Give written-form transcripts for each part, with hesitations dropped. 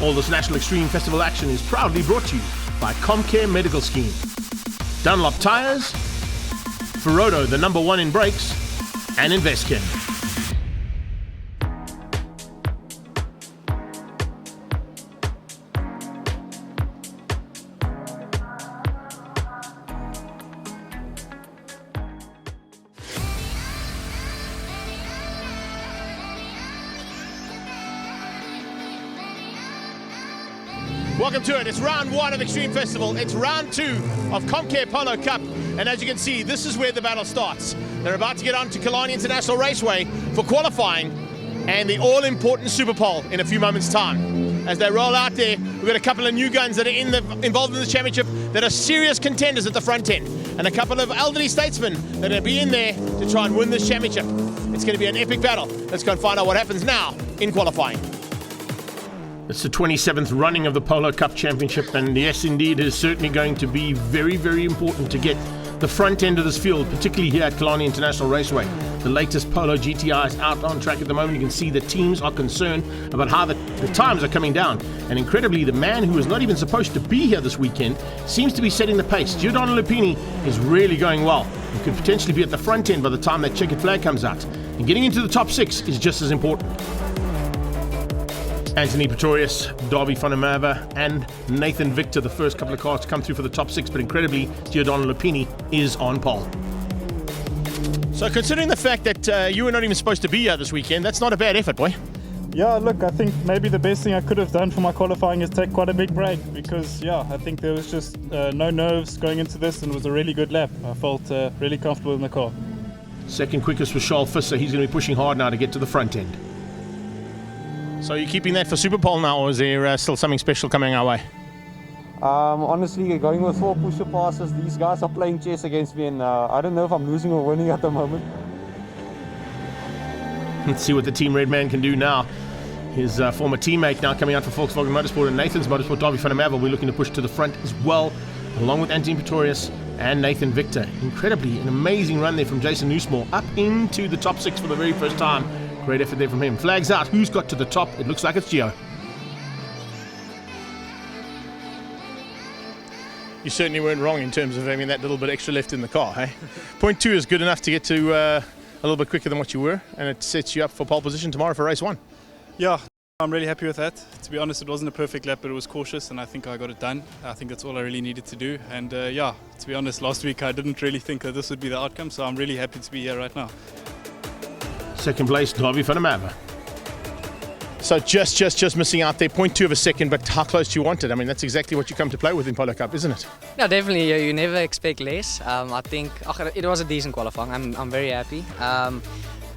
All this National Extreme Festival action is proudly brought to you by CompCare Medical Scheme, Dunlop Tires, Ferodo, the #1 in brakes, and InvestCare. Welcome to it. It's round 1 of Extreme Festival. It's round 2 of CompCare Polo Cup. And as you can see, this is where the battle starts. They're about to get on to Killarney International Raceway for qualifying and the all-important Super Pole in a few moments' time. As they roll out there, we've got a couple of new guns that are involved in the championship that are serious contenders at the front end. And a couple of elderly statesmen that are going to be in there to try and win this championship. It's going to be an epic battle. Let's go and find out what happens now in qualifying. It's the 27th running of the Polo Cup Championship, and yes, indeed, it is certainly going to be very, very important to get the front end of this field, particularly here at Killarney International Raceway. The latest Polo GTI is out on track at the moment. You can see the teams are concerned about how the times are coming down. And incredibly, the man who is not even supposed to be here this weekend seems to be setting the pace. Giordano Lupini is really going well. He could potentially be at the front end by the time that checkered flag comes out. And getting into the top 6 is just as important. Anthony Pretorius, Darby van der Merwe, and Nathan Victor, the first couple of cars to come through for the top 6, but incredibly, Giordano Lupini is on pole. So considering the fact that you were not even supposed to be here this weekend, that's not a bad effort, boy. Yeah, look, I think maybe the best thing I could have done for my qualifying is take quite a big break because, yeah, I think there was just no nerves going into this and it was a really good lap. I felt really comfortable in the car. Second quickest was Charles Visser. He's going to be pushing hard now to get to the front end. So you're keeping that for Super Pole now, or is there still something special coming our way? Honestly, going with 4 pusher passes, these guys are playing chess against me and I don't know if I'm losing or winning at the moment. Let's see what the Team Red Man can do now. His former teammate now coming out for Volkswagen Motorsport and Nathan's Motorsport, Darby van der Merwe, will be looking to push to the front as well, along with Anthony Pretorius and Nathan Victor. Incredibly, an amazing run there from Jason Newsmore, up into the top 6 for the very first time. Great effort there from him. Flags out. Who's got to the top? It looks like it's Gio. You certainly weren't wrong in terms of having that little bit extra left in the car, hey? 0.2 is good enough to get to a little bit quicker than what you were, and it sets you up for pole position tomorrow for race 1. Yeah, I'm really happy with that. To be honest, it wasn't a perfect lap, but it was cautious, and I think I got it done. I think that's all I really needed to do. And yeah, to be honest, last week I didn't really think that this would be the outcome, so I'm really happy to be here right now. Second place, Darby van der Merwe. So just missing out there, 0.2 of a second, but how close do you want it? I mean, that's exactly what you come to play with in Polo Cup, isn't it? Yeah, definitely. You never expect less. I think it was a decent qualifying. I'm very happy. I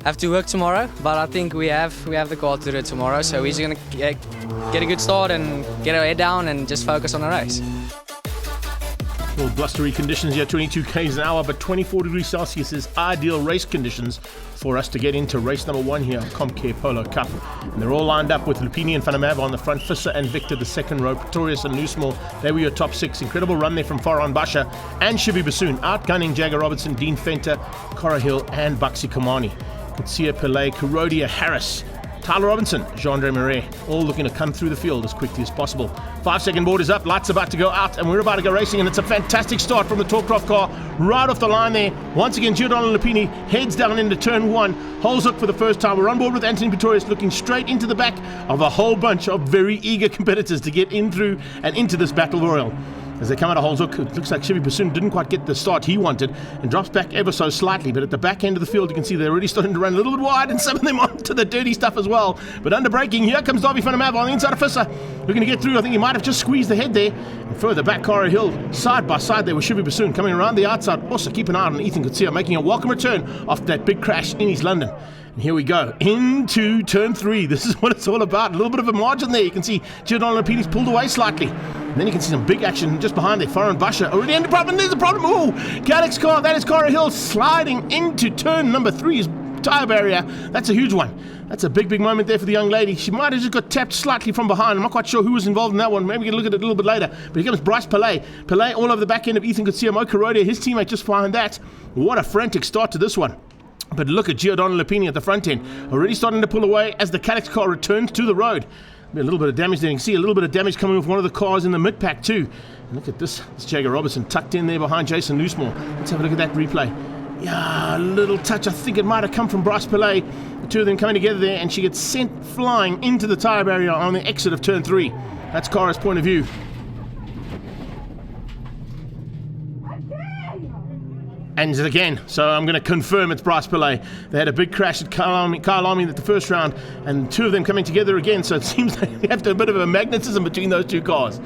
have to work tomorrow, but I think we have the car to do it tomorrow. So we're just gonna get a good start and get our head down and just focus on the race. Well, blustery conditions here, 22 k's an hour, but 24 degrees Celsius is ideal race conditions for us to get into race number 1 here at CompCare Polo Cup. And they're all lined up with Lupini and van der Merwe on the front, Visser and Victor the second row, Pretorius and Newsmore, they were your top 6. Incredible run there from Farhan Basha and Shivi Bassoon, outgunning Jagger Robertson, Dean Fenter, Cora Hill and Baxi Komani. Kutsia Pillay, Kurodia Harris, Tyler Robinson, Jean-Andre Marais, all looking to come through the field as quickly as possible. 5-second board is up, lights about to go out, and we're about to go racing, and it's a fantastic start from the Torcroft car, right off the line there. Once again, Giordano Lupini heads down into turn 1, holes hook for the first time. We're on board with Anthony Pretorius, looking straight into the back of a whole bunch of very eager competitors to get in through and into this battle royal. As they come out of Holes Hook, it looks like Shivi Bassoon didn't quite get the start he wanted and drops back ever so slightly, but at the back end of the field you can see they're already starting to run a little bit wide and some of them onto the dirty stuff as well. But under braking, here comes Darby van der Merwe on the inside of Visser, looking to get through. I think he might have just squeezed the head there. And further back, Cora Hill, side by side there with Shivi Bassoon coming around the outside. Also keep an eye on Ethan Kutsia making a welcome return after that big crash in East London. And here we go, into turn 3. This is what it's all about. A little bit of a margin there. You can see Giordano Lupini's pulled away slightly. And then you can see some big action just behind there. Farhan Basha already in the problem. There's a problem. Ooh, Calix car. That is Cora Hill sliding into turn number 3's tyre barrier. That's a huge one. That's a big moment there for the young lady. She might have just got tapped slightly from behind. I'm not quite sure who was involved in that one. Maybe we can look at it a little bit later. But here comes Bryce Pillay. Pillay all over the back end of Ethan Kutsia. Mo Kurodia, his teammate, just behind that. What a frantic start to this one. But look at Giordano Lupini at the front end, already starting to pull away as the Calix car returns to the road. A little bit of damage there. You can see a little bit of damage coming with one of the cars in the mid-pack too. And look at this. It's Jager Robertson tucked in there behind Jason Loosemore. Let's have a look at that replay. Yeah, a little touch. I think it might have come from Bryce Pillay. The two of them coming together there, and she gets sent flying into the tyre barrier on the exit of turn 3. That's Cara's point of view. And again, so I'm going to confirm it's Bryce Pillay. They had a big crash at Kyle Army at the first round, and two of them coming together again, so it seems they have to have a bit of a magnetism between those two cars.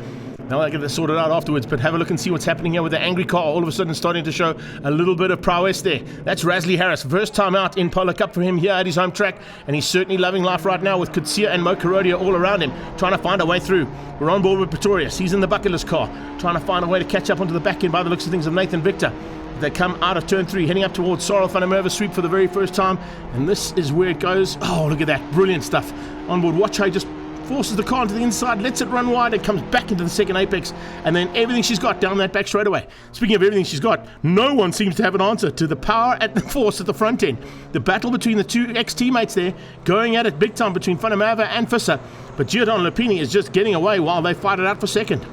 Now I get this sorted out afterwards, but have a look and see what's happening here with the angry car all of a sudden starting to show a little bit of prowess there. That's Rasley Harris, first time out in Polo Cup for him here at his home track, and he's certainly loving life right now with Kutsia and Mo Karodia all around him, trying to find a way through. We're on board with Pretorius. He's in the bucket list car, trying to find a way to catch up onto the back end by the looks of things of Nathan Victor. They come out of turn 3, heading up towards Sorrel van der Merwe sweep for the very first time, and this is where it goes. Oh, look at that, brilliant stuff. Onboard watch how he just forces the car into the inside, lets it run wide, and comes back into the second apex, and then everything she's got down that back straightaway. Speaking of everything she's got, no one seems to have an answer to the power at the force at the front end. The battle between the two ex-teammates there, going at it big time between van der Merwe and Visser, but Giordano Lupini is just getting away while they fight it out for second.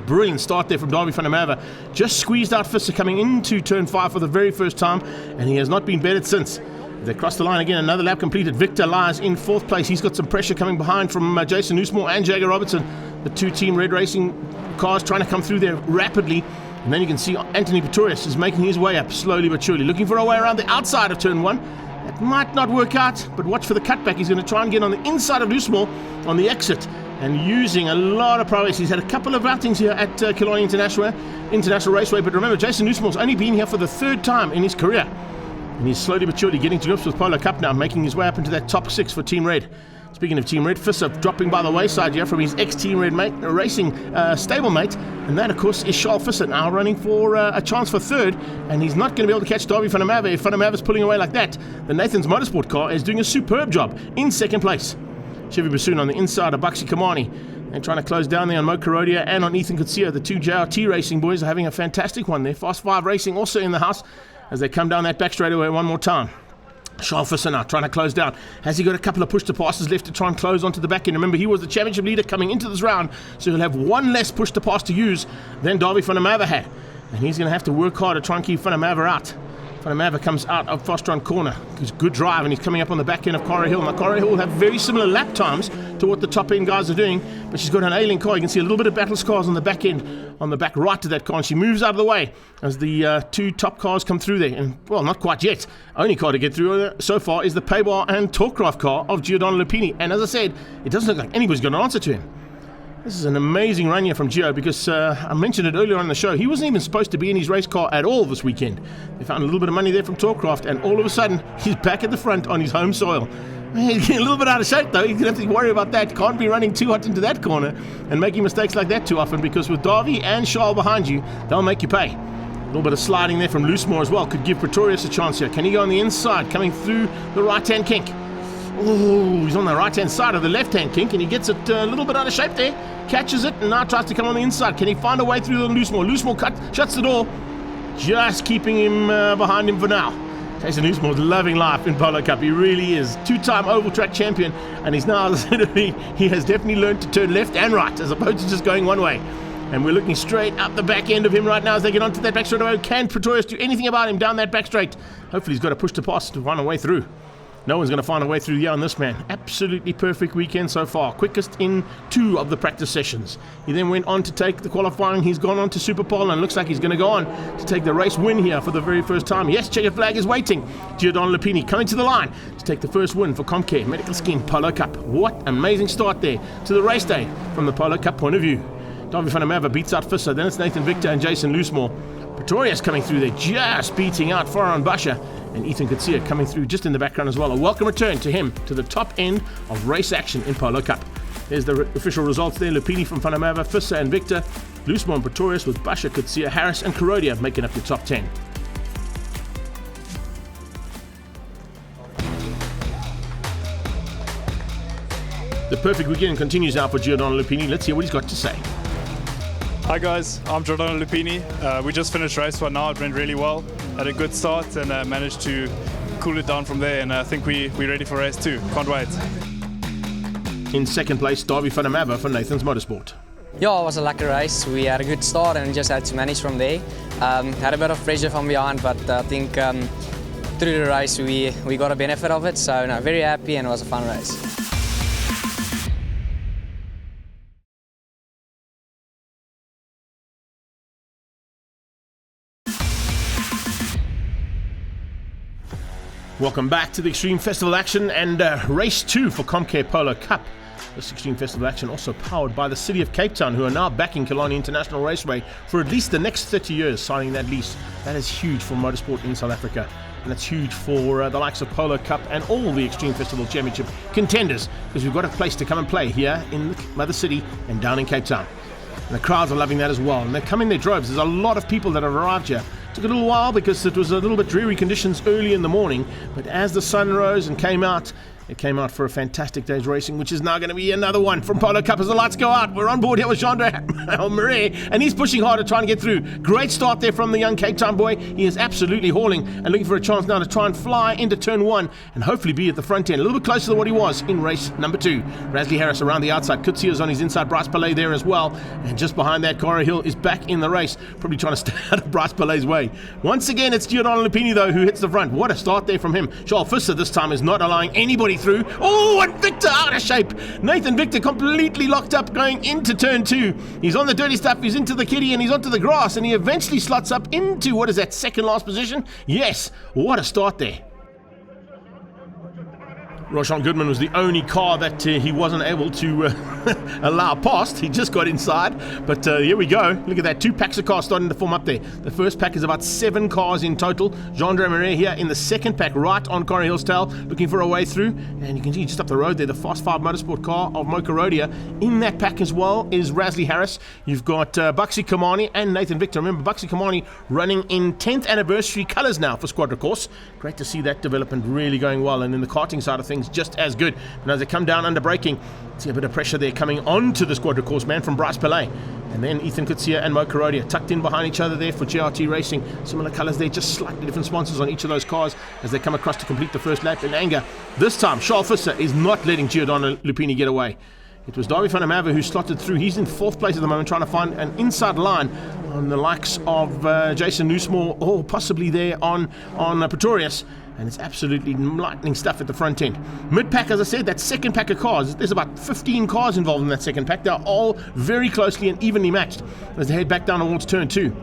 Brilliant start there from Davy van der Merwe. Just squeezed out Visser coming into turn 5 for the very first time, and he has not been bettered since. They cross the line again, another lap completed. Victor lies in 4th place. He's got some pressure coming behind from Jason Loosemore and Jager Robertson. The two Team Red Racing cars trying to come through there rapidly. And then you can see Anthony Pretorius is making his way up slowly but surely, looking for a way around the outside of turn 1. That might not work out, but watch for the cutback. He's going to try and get on the inside of Loosemore on the exit, and using a lot of prowess. He's had a couple of outings here at Killarney International Raceway, but remember, Jason Loosemore's only been here for the 3rd time in his career. And he's slowly but surely getting to grips with Polo Cup now, making his way up into that top 6 for Team Red. Speaking of Team Red, Visser dropping by the wayside here from his ex-Team Red racing stablemate, and that, of course, is Charles Visser now running for a chance for 3rd, and he's not going to be able to catch Davy van der Merwe if van der Merwe's pulling away like that. The Nathan's Motorsport car is doing a superb job in 2nd place. Chevy Bassoon on the inside of Baxi Kamani, and trying to close down there on Mo Karodia and on Ethan Kutsia. The two JRT Racing boys are having a fantastic one there. Fast 5 Racing also in the house as they come down that back straightaway one more time. Charles Visser now trying to close down. Has he got a couple of push-to-passes left to try and close onto the back end? Remember, he was the championship leader coming into this round, so he'll have one less push-to-pass to use than Davy van der Merwe had. And he's going to have to work hard to try and keep van der Merwe out. Van der Merwe comes out of fast run corner. He's good drive, and he's coming up on the back end of Cara Hill. Now, Cara Hill will have very similar lap times to what the top end guys are doing, but she's got an ailing car. You can see a little bit of battle scars on the back end, on the back right of that car, and she moves out of the way as the two top cars come through there. And, well, not quite yet. Only car to get through so far is the Paybar and Torcraft car of Giordano Lupini. And as I said, it doesn't look like anybody's got an answer to him. This is an amazing run here from Gio, because I mentioned it earlier on in the show. He wasn't even supposed to be in his race car at all this weekend. They found a little bit of money there from Torcraft, and all of a sudden, he's back at the front on his home soil. He's getting a little bit out of shape, though. He's going to have to worry about that. Can't be running too hot into that corner and making mistakes like that too often, because with Davy and Charles behind you, they'll make you pay. A little bit of sliding there from Loosemore as well. Could give Pretorius a chance here. Can he go on the inside, coming through the right-hand kink? Oh, he's on the right-hand side of the left-hand kink, and he gets it a little bit out of shape there. Catches it, and now tries to come on the inside. Can he find a way through the Loosemore? Loosemore shuts the door, just keeping him behind him for now. Jason Loosemore's loving life in Polo Cup. He really is. 2-time oval track champion, and he's now he has definitely learned to turn left and right as opposed to just going one way. And we're looking straight up the back end of him right now as they get onto that back straight. Can Pretorius do anything about him down that back straight? Hopefully he's got a push to pass to find a way through. No one's going to find a way through here on this man. Absolutely perfect weekend so far. Quickest in 2 of the practice sessions. He then went on to take the qualifying. He's gone on to Super Polo, and looks like he's going to go on to take the race win here for the very first time. Yes, checkered flag is waiting. Giordano Lupini coming to the line to take the first win for CompCare Medical Scheme Polo Cup. What amazing start there to the race day from the Polo Cup point of view. Davy van der Merwe beats out Visser. Then it's Nathan Victor and Jason Loosemore. Pretorius coming through there, just beating out Farhan Basha. And Ethan Kutsia coming through just in the background as well. A welcome return to him to the top end of race action in Polo Cup. There's the official results there. Lupini from van der Merwe, Visser and Victor. Loosemore and Pretorius with Basha, Kutsia, Harris and Karodia making up the top 10. The perfect weekend continues now for Giordano Lupini. Let's hear what he's got to say. Hi guys, I'm Giordano Lupini. We just finished race 1 now. It went really well. Had a good start and managed to cool it down from there, and I think we're ready for race 2. Can't wait. in second place, Davy van der Merwe for Nathan's Motorsport. Yeah, it was a lucky race. We had a good start and just had to manage from there. Had a bit of pressure from behind, but I think through the race we got a benefit of it. So no, very happy, and it was a fun race. Welcome back to the Extreme Festival action and race 2 for CompCare Polo Cup. This Extreme Festival action also powered by the City of Cape Town, who are now backing Killarney International Raceway for at least the next 30 years, signing that lease. That is huge for motorsport in South Africa, and that's huge for the likes of Polo Cup and all the Extreme Festival Championship contenders, because we've got a place to come and play here in the Mother City and down in Cape Town. And the crowds are loving that as well, and they come in their droves. There's a lot of people that have arrived here. Took a little while because it was a little bit dreary conditions early in the morning, but as the sun rose and came out, it came out for a fantastic day's racing, which is now going to be another one from Polo Cup as the lights go out. We're on board here with Jean-Andre Marais, and he's pushing hard to try and get through. Great start there from the young Cape Town boy. He is absolutely hauling and looking for a chance now to try and fly into turn 1 and hopefully be at the front end, a little bit closer to what he was in race number 2. Rasley Harris around the outside. Kutsio's on his inside. Bryce Palais there as well. And just behind that, Cara Hill is back in the race, probably trying to stay out of Bryce Palais' way. Once again, it's Giordano Lupini, though, who hits the front. What a start there from him. Charles Visser this time is not allowing anybody through. Oh, and Victor out of shape. Nathan Victor completely locked up going into turn 2. He's on the dirty stuff, he's into the kitty, and he's onto the grass, and he eventually slots up into, what is that, second last position? Yes, what a start there. Roshan Goodman was the only car that he wasn't able to allow past. He just got inside, but here we go. Look at that, 2 packs of cars starting to form up there. The first pack is about 7 cars in total. Jean-Andre Marais here in the second pack, right on Cara Hill's tail, looking for a way through, and you can see just up the road there, the Fast 5 Motorsport car of Mocha Rodia. In that pack as well is Rasley Harris. You've got Buxy Kamani and Nathan Victor. Remember, Buxy Kamani running in 10th anniversary colours now for Squadra Course. Great to see that development really going well, and in the karting side of things, just as good. And as they come down under braking, see a bit of pressure there coming onto the Squadra Course man from Bryce Palais. And then Ethan Kutsia and Mocha Rodia tucked in behind each other there for JRT Racing. Similar colours there, just slightly different sponsors on each of those cars as they come across to complete the first lap in anger. This time, Charles Visser is not letting Giordano Lupini get away. It was Davy van der Merwe who slotted through. He's in 4th place at the moment, trying to find an inside line on the likes of Jason Newsmore, or possibly there on Pretorius. And it's absolutely lightning stuff at the front end. Mid-pack, as I said, that second pack of cars, there's about 15 cars involved in that second pack. They're all very closely and evenly matched as they head back down towards turn 2.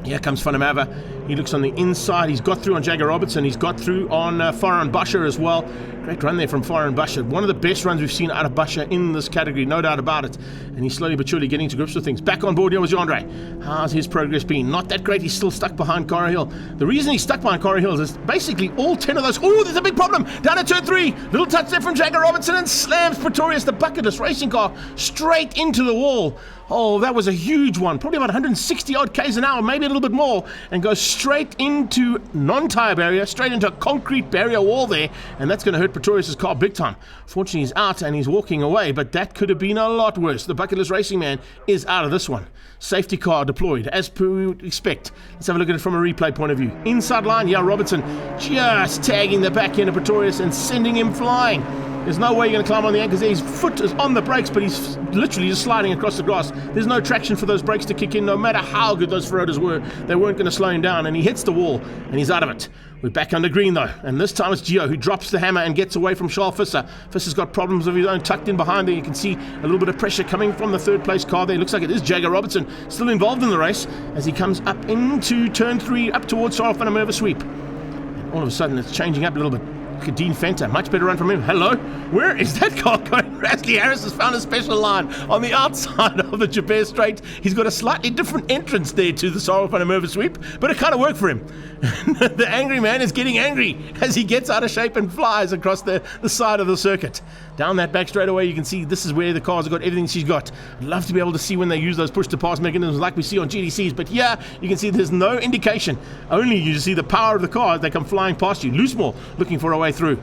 Here comes Van der Merwe. He looks on the inside. He's got through on Jagger Robertson. He's got through on Farhan Basher as well. Great run there from Farhan Basher. One of the best runs we've seen out of Basher in this category, no doubt about it. And he's slowly but surely getting to grips with things. Back on board here with Jean-Andre. How's his progress been? Not that great. He's still stuck behind Cara Hill. The reason he's stuck behind Cara Hill is basically all 10 of those. Oh, there's a big problem. Down at turn 3. Little touch there from Jagger Robertson and slams Pretorius, the bucketless racing car, straight into the wall. Oh, that was a huge one. Probably about 160 odd k's an hour, maybe a little bit more, and goes straight into non-tire barrier, straight into a concrete barrier wall there, and that's going to hurt Pretorius' car big time. Fortunately, he's out and he's walking away, but that could have been a lot worse. The bucketless racing man is out of this one. Safety car deployed, as per we would expect. Let's have a look at it from a replay point of view. Inside line, yeah, Robertson just tagging the back end of Pretorius and sending him flying. There's no way you're going to climb on the anchors there. His foot is on the brakes, but he's literally just sliding across the grass. There's no traction for those brakes to kick in, no matter how good those Ferrotas were. They weren't going to slow him down, and he hits the wall, and he's out of it. We're back under green, though, and this time it's Gio who drops the hammer and gets away from Charles Visser. Visser's got problems of his own tucked in behind there. You can see a little bit of pressure coming from the third place car there. Looks like it is Jagger Robertson still involved in the race as he comes up into turn 3, up towards Charles van der Merwe sweep. And all of a sudden it's changing up a little bit. Look at Dean Fenter, much better run from him. Hello, where is that car going? Rasley Harris has found a special line on the outside of the Jabez Straight. He's got a slightly different entrance there to the Sorrel van der Merwe sweep, but it kind of worked for him. The angry man is getting angry as he gets out of shape and flies across the side of the circuit. Down that back straightaway, you can see this is where the car's got everything she's got. I'd love to be able to see when they use those push-to-pass mechanisms like we see on GDCs, but yeah, you can see there's no indication. Only you see the power of the car as they come flying past you. Loosemore looking for a way through.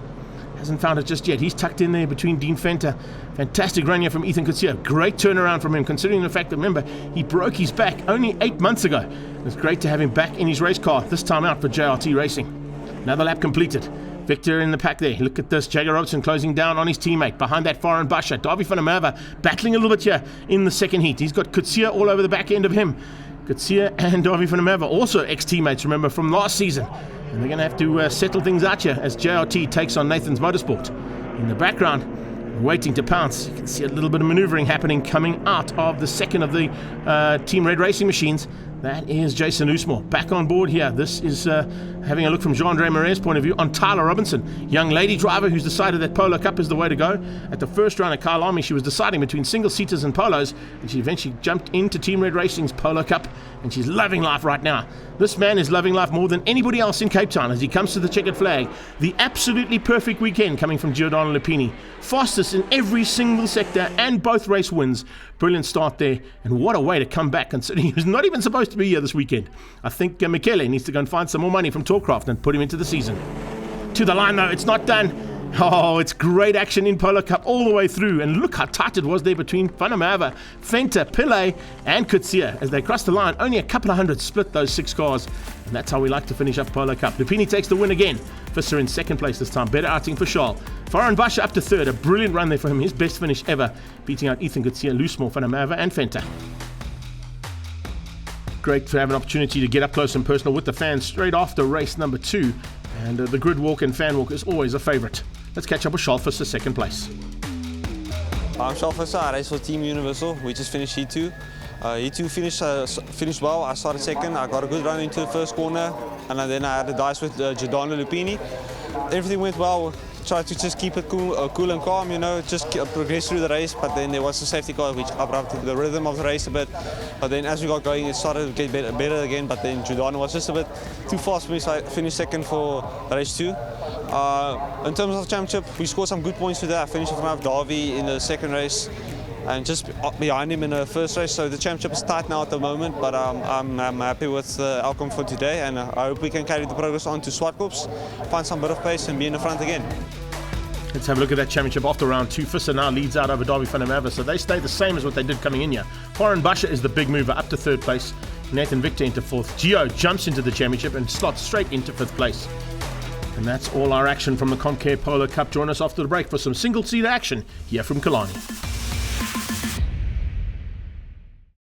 Hasn't found it just yet. He's tucked in there between Dean Fenter. Fantastic run here from Ethan Kutsia. Great turnaround from him, considering the fact that, remember, he broke his back only 8 months ago. It's great to have him back in his race car, this time out for JRT Racing. Another lap completed. Victor in the pack there. Look at this. Jager Robertson closing down on his teammate. Behind that, Foreign Basha. Davy van der Merwe battling a little bit here in the second heat. He's got Kutsia all over the back end of him. Kutsia and Davy van der Merwe, also ex-teammates, remember, from last season. And they're going to have to settle things out here as JRT takes on Nathan's Motorsport. In the background, waiting to pounce. You can see a little bit of maneuvering happening coming out of the second of the Team Red Racing machines. That is Jason Oosmore back on board here. This is having a look from Jean-Andre Marais' point of view on Tyler Robinson, young lady driver who's decided that Polo Cup is the way to go. At the first round at Kyalami, she was deciding between single-seaters and polos, and she eventually jumped into Team Red Racing's Polo Cup, and she's loving life right now. This man is loving life more than anybody else in Cape Town as he comes to the checkered flag. The absolutely perfect weekend coming from Giordano Lupini. Fastest in every single sector and both race wins. Brilliant start there, and what a way to come back considering he was not even supposed to be here this weekend. I think Michele needs to go and find some more money from Torcraft and put him into the season. To the line though, it's not done. Oh, it's great action in Polo Cup all the way through, and look how tight it was there between Van der Merwe, Venter, Pillay and Kutsia as they crossed the line. Only a couple of hundred split those 6 cars, and that's how we like to finish up Polo Cup. Lupini takes the win again. Visser in second place this time. Better outing for Charles. Foreign Basha up to third. A brilliant run there for him. His best finish ever, beating out Ethan Kutsia, Loosmore, Van der Merwe and Venter. Great to have an opportunity to get up close and personal with the fans straight after race number 2. And the grid walk and fan walk is always a favourite. Let's catch up with Charles Visser, second place. I'm Charles Visser, I race for Team Universal. We just finished Heat 2. Heat 2 finished well. I started second. I got a good run into the first corner, and then I had a dice with Giordano Lupini. Everything went well. Tried to just keep it cool and calm, you know, just progress through the race. But then there was a safety car which abrupted the rhythm of the race a bit. But then as we got going, it started to get better again. But then Giordano was just a bit too fast for me, so I finished second for race 2. In terms of the championship, we scored some good points today. I finished in front of Davy in the second race and just behind him in the first race. So the championship is tight now at the moment, but I'm happy with the outcome for today, and I hope we can carry the progress on to Swartkops, find some bit of pace and be in the front again. Let's have a look at that championship after round 2. Visser now leads out over Davy van der Merwe, so they stay the same as what they did coming in here. Foreign Basha is the big mover up to third place. Nathan Victor into fourth. Gio jumps into the championship and slots straight into fifth place. And that's all our action from the CompCare Polo Cup. Join us after the break for some single-seater action here from Kalani.